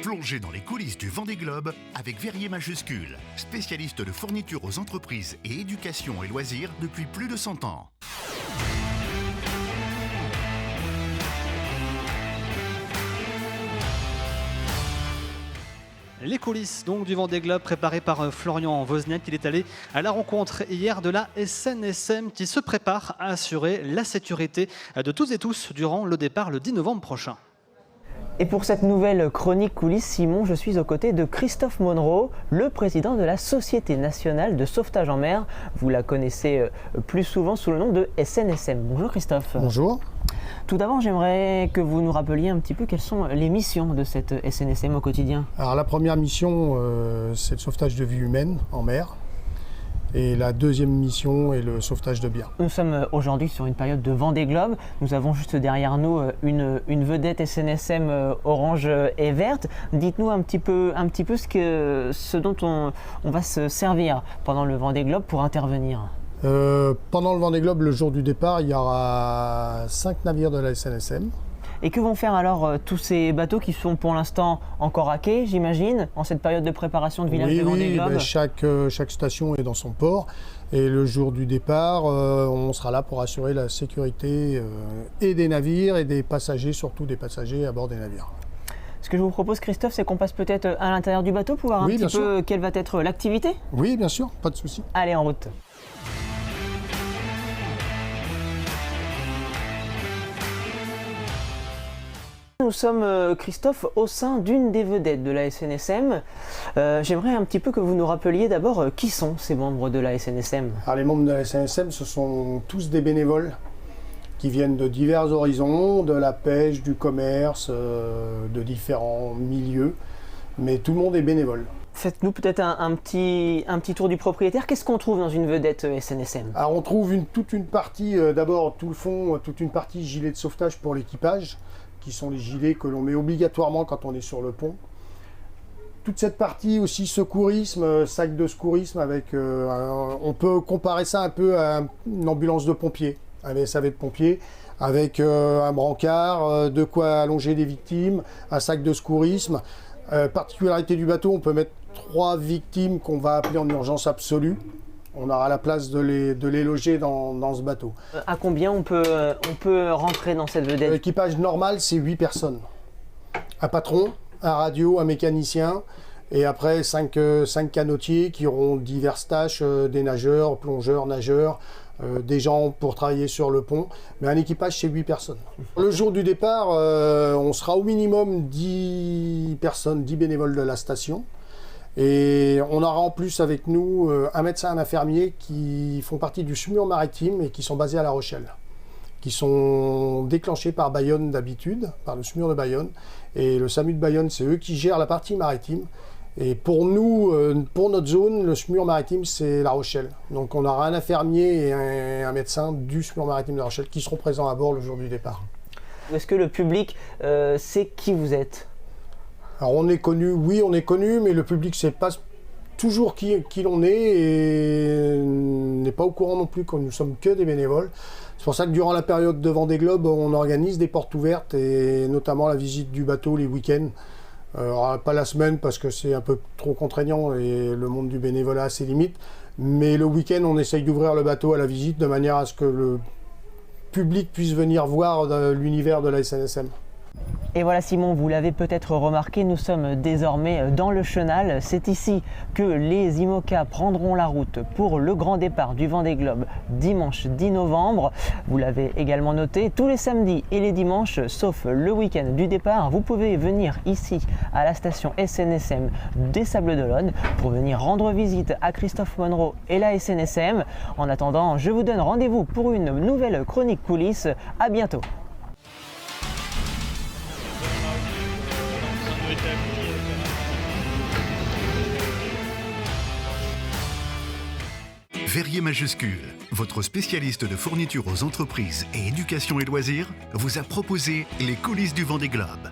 Plongez dans les coulisses du Vendée Globe avec Verrier Majuscule, spécialiste de fourniture aux entreprises et éducation et loisirs depuis plus de 100 ans. Les coulisses donc du Vendée Globe préparées par Florian Wozniak. Il est allé à la rencontre hier de la SNSM qui se prépare à assurer la sécurité de toutes et tous durant le départ le 10 novembre prochain. Et pour cette nouvelle chronique coulisses, Simon, je suis aux côtés de Christophe Monroe, le président de la Société nationale de sauvetage en mer. Vous la connaissez plus souvent sous le nom de SNSM. Bonjour Christophe. Bonjour. Tout d'abord, j'aimerais que vous nous rappeliez un petit peu quelles sont les missions de cette SNSM au quotidien. Alors la première mission, c'est le sauvetage de vie humaine en mer. Et la deuxième mission est le sauvetage de biens. Nous sommes aujourd'hui sur une période de Vendée Globe. Nous avons juste derrière nous une vedette SNSM orange et verte. Dites-nous un petit peu ce dont on va se servir pendant le Vendée Globe pour intervenir. Pendant le Vendée Globe, le jour du départ, il y aura 5 navires de la SNSM. Et que vont faire alors tous ces bateaux qui sont pour l'instant encore à quai, j'imagine, en cette période de préparation de village de Vendée Globe? Oui, chaque station est dans son port. Et le jour du départ, on sera là pour assurer la sécurité et des navires et des passagers, surtout des passagers à bord des navires. Ce que je vous propose, Christophe, c'est qu'on passe peut-être à l'intérieur du bateau pour voir un petit peu quelle va être l'activité. Oui, bien sûr, pas de souci. Allez, en route. Nous sommes, Christophe, au sein d'une des vedettes de la SNSM. J'aimerais un petit peu que vous nous rappeliez d'abord qui sont ces membres de la SNSM. Alors, les membres de la SNSM, ce sont tous des bénévoles qui viennent de divers horizons, de la pêche, du commerce, de différents milieux, mais tout le monde est bénévole. Faites-nous peut-être un petit tour du propriétaire. Qu'est-ce qu'on trouve dans une vedette SNSM? Alors on trouve toute une partie, d'abord tout le fond, toute une partie gilet de sauvetage pour l'équipage, qui sont les gilets que l'on met obligatoirement quand on est sur le pont. Toute cette partie aussi secourisme, sac de secourisme, avec, on peut comparer ça un peu à une ambulance de pompiers, un SAV de pompiers, avec un brancard, de quoi allonger des victimes, un sac de secourisme. Particularité du bateau, on peut mettre 3 victimes qu'on va appeler en urgence absolue. On aura la place de les loger dans ce bateau. À combien on peut rentrer dans cette vedette? L'équipage normal, c'est 8 personnes. Un patron, un radio, un mécanicien, et après 5 canotiers qui auront diverses tâches, des nageurs, plongeurs, nageurs, des gens pour travailler sur le pont. Mais un équipage, c'est 8 personnes. Le jour du départ, on sera au minimum 10 personnes, 10 bénévoles de la station. Et on aura en plus avec nous un médecin, un infirmier qui font partie du SMUR maritime et qui sont basés à La Rochelle, qui sont déclenchés par Bayonne d'habitude, par le SMUR de Bayonne. Et le SAMU de Bayonne, c'est eux qui gèrent la partie maritime. Et pour nous, pour notre zone, le SMUR maritime, c'est La Rochelle. Donc on aura un infirmier et un médecin du SMUR maritime de La Rochelle qui seront présents à bord le jour du départ. Est-ce que le public sait qui vous êtes? Alors on est connu, oui on est connu, mais le public ne sait pas toujours qui l'on est et n'est pas au courant non plus que nous sommes que des bénévoles. C'est pour ça que durant la période de Vendée Globe, on organise des portes ouvertes et notamment la visite du bateau les week-ends. Pas la semaine parce que c'est un peu trop contraignant et le monde du bénévolat a ses limites, mais le week-end on essaye d'ouvrir le bateau à la visite de manière à ce que le public puisse venir voir l'univers de la SNSM. Et voilà Simon, vous l'avez peut-être remarqué, nous sommes désormais dans le chenal. C'est ici que les IMOCA prendront la route pour le grand départ du Vendée Globe dimanche 10 novembre. Vous l'avez également noté, tous les samedis et les dimanches, sauf le week-end du départ, vous pouvez venir ici à la station SNSM des Sables-d'Olonne pour venir rendre visite à Christophe Monroe et la SNSM. En attendant, je vous donne rendez-vous pour une nouvelle chronique coulisses. À bientôt. Verrier Majuscule, votre spécialiste de fourniture aux entreprises et éducation et loisirs, vous a proposé les coulisses du Vendée Globe.